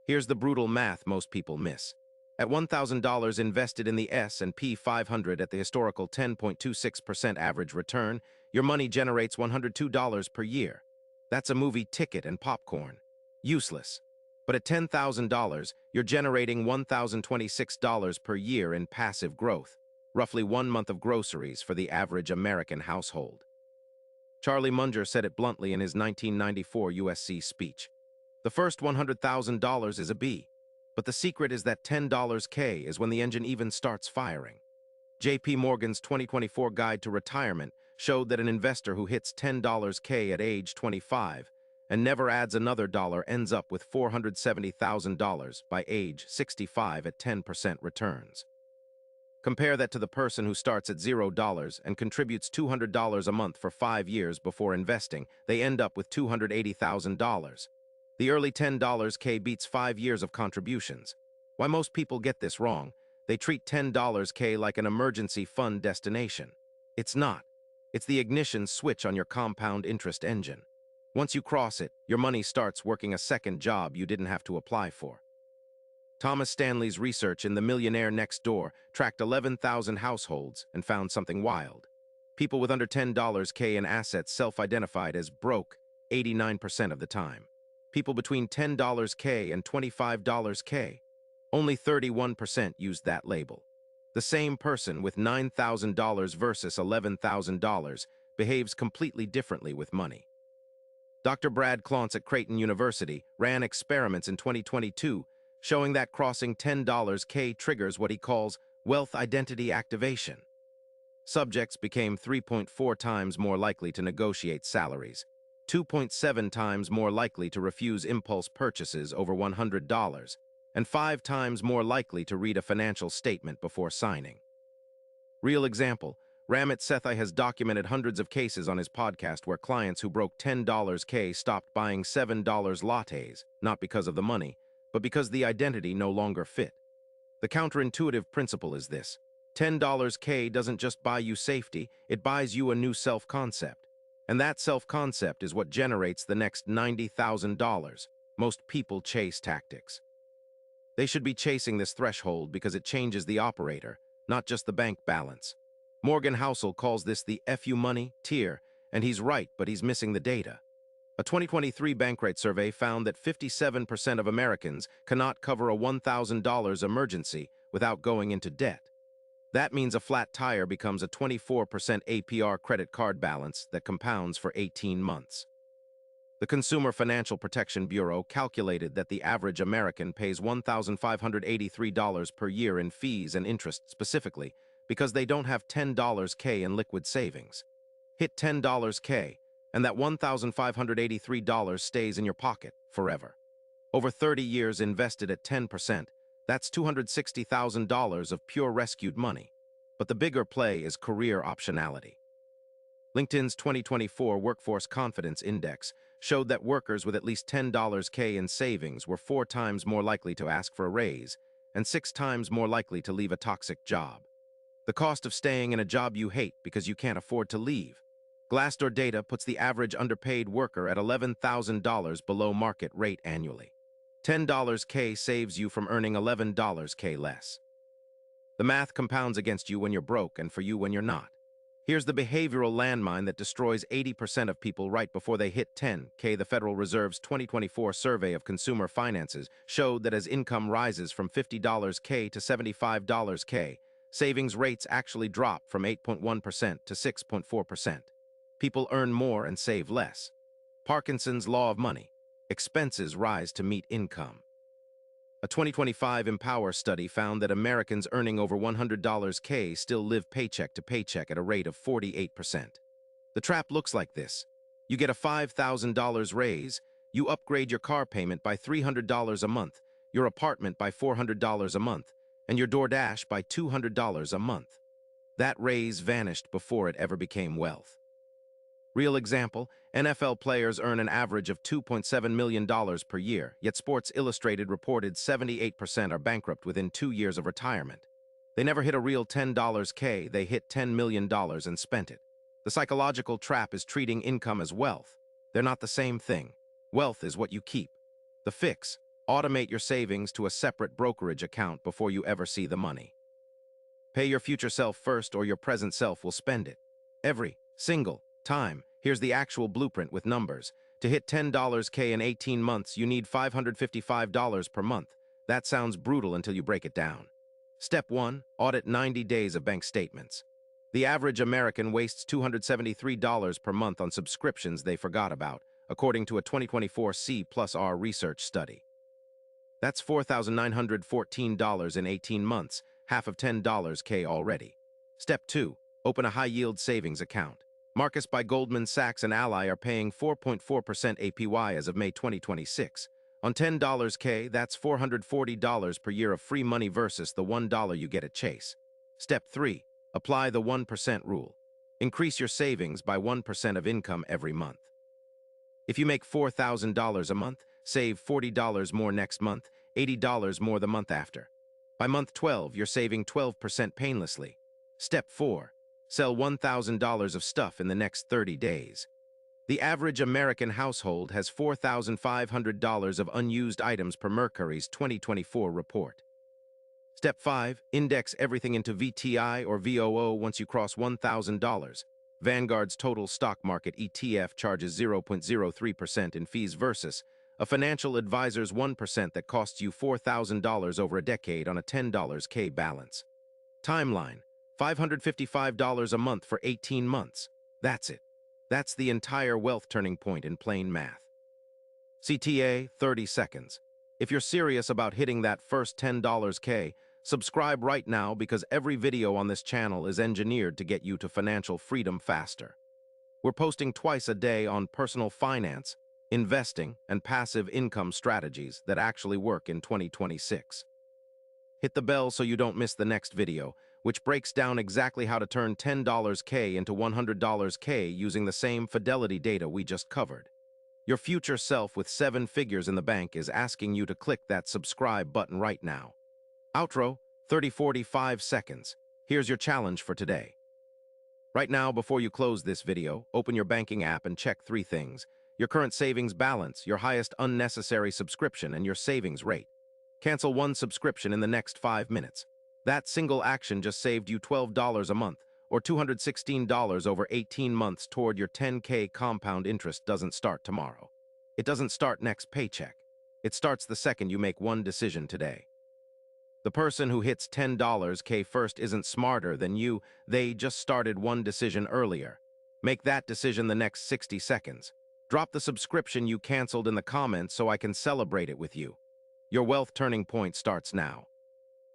Here's the brutal math most people miss. At $1,000 invested in the S&P 500 at the historical 10.26% average return, your money generates $102 per year. That's a movie ticket and popcorn. Useless. But at $10,000, you're generating $1,026 per year in passive growth, roughly 1 month of groceries for the average American household. Charlie Munger said it bluntly in his 1994 USC speech. The first $100,000 is a B, but the secret is that $10K is when the engine even starts firing. J.P. Morgan's 2024 Guide to Retirement showed that an investor who hits $10K at age 25 and never adds another dollar ends up with $470,000 by age 65 at 10% returns. Compare that to the person who starts at $0 and contributes $200 a month for 5 years before investing. They end up with $280,000. The early $10K beats 5 years of contributions. Why most people get this wrong, they treat $10K like an emergency fund destination. It's not. It's the ignition switch on your compound interest engine. Once you cross it, your money starts working a second job you didn't have to apply for. Thomas Stanley's research in The Millionaire Next Door tracked 11,000 households and found something wild. People with under $10K in assets self-identified as broke 89% of the time. People between $10K and $25K, only 31% used that label. The same person with $9,000 versus $11,000 behaves completely differently with money. Dr. Brad Klontz at Creighton University ran experiments in 2022 showing that crossing $10K triggers what he calls wealth identity activation. Subjects became 3.4 times more likely to negotiate salaries, 2.7 times more likely to refuse impulse purchases over $100, and 5 times more likely to read a financial statement before signing. Real example, Ramit Sethi has documented hundreds of cases on his podcast where clients who broke $10K stopped buying $7 lattes, not because of the money, but because the identity no longer fit. The counterintuitive principle is this: $10K doesn't just buy you safety, it buys you a new self-concept. And that self-concept is what generates the next $90,000. Most people chase tactics. They should be chasing this threshold because it changes the operator, not just the bank balance. Morgan Housel calls this the FU money tier, and he's right, but he's missing the data. A 2023 Bankrate survey found that 57% of Americans cannot cover a $1,000 emergency without going into debt. That means a flat tire becomes a 24% APR credit card balance that compounds for 18 months. The Consumer Financial Protection Bureau calculated that the average American pays $1,583 per year in fees and interest specifically because they don't have $10K in liquid savings. Hit $10K, and that $1,583 stays in your pocket forever. Over 30 years invested at 10%, that's $260,000 of pure rescued money. But the bigger play is career optionality. LinkedIn's 2024 Workforce Confidence Index showed that workers with at least $10K in savings were 4 times more likely to ask for a raise and 6 times more likely to leave a toxic job. The cost of staying in a job you hate because you can't afford to leave. Glassdoor data puts the average underpaid worker at $11,000 below market rate annually. $10K saves you from earning $11K less. The math compounds against you when you're broke and for you when you're not. Here's the behavioral landmine that destroys 80% of people right before they hit $10K. The Federal Reserve's 2024 survey of consumer finances showed that as income rises from $50K to $75K, savings rates actually drop from 8.1% to 6.4%. People earn more and save less. Parkinson's law of money. Expenses rise to meet income. A 2025 Empower study found that Americans earning over $100K still live paycheck to paycheck at a rate of 48%. The trap looks like this. You get a $5,000 raise, you upgrade your car payment by $300 a month, your apartment by $400 a month, and your DoorDash by $200 a month. That raise vanished before it ever became wealth. Real example, NFL players earn an average of $2.7 million per year, yet Sports Illustrated reported 78% are bankrupt within 2 years of retirement. They never hit a real $10K, they hit $10 million and spent it. The psychological trap is treating income as wealth. They're not the same thing. Wealth is what you keep. The fix: Automate your savings to a separate brokerage account before you ever see the money. Pay your future self first or your present self will spend it. Every single time. Here's the actual blueprint with numbers. To hit $10K in 18 months, you need $555 per month. That sounds brutal until you break it down. Step 1. Audit 90 days of bank statements. The average American wastes $273 per month on subscriptions they forgot about, according to a 2024 C+R research study. That's $4,914 in 18 months, half of $10K already. Step 2. Open a high-yield savings account. Marcus by Goldman Sachs and Ally are paying 4.4% APY as of May 2026. On $10K, that's $440 per year of free money versus the $1 you get at Chase. Step 3. Apply the 1% rule. Increase your savings by 1% of income every month. If you make $4,000 a month, save $40 more next month, $80 more the month after. By month 12, you're saving 12% painlessly. Step 4. Sell $1,000 of stuff in the next 30 days. The average American household has $4,500 of unused items per Mercury's 2024 report. Step 5. Index everything into VTI or VOO once you cross $1,000. Vanguard's total stock market ETF charges 0.03% in fees versus a financial advisor's 1% that costs you $4,000 over a decade on a $10K balance. Timeline: $555 a month for 18 months. That's it. That's the entire wealth turning point in plain math. CTA, 30 seconds. If you're serious about hitting that first $10K, subscribe right now because every video on this channel is engineered to get you to financial freedom faster. We're posting twice a day on personal finance, investing, and passive income strategies that actually work in 2026. Hit the bell so you don't miss the next video, which breaks down exactly how to turn $10K into $100K using the same fidelity data we just covered. Your future self with 7 figures in the bank is asking you to click that subscribe button right now. Outro, 30-45 seconds. Here's your challenge for today. Right now, before you close this video, open your banking app and check 3 things: your current savings balance, your highest unnecessary subscription, and your savings rate. Cancel 1 subscription in the next 5 minutes. That single action just saved you $12 a month, or $216 over 18 months toward your 10K. Compound interest doesn't start tomorrow. It doesn't start next paycheck. It starts the second you make one decision today. The person who hits $10K first isn't smarter than you, they just started one decision earlier. Make that decision the next 60 seconds. Drop the subscription you canceled in the comments so I can celebrate it with you. Your wealth turning point starts now.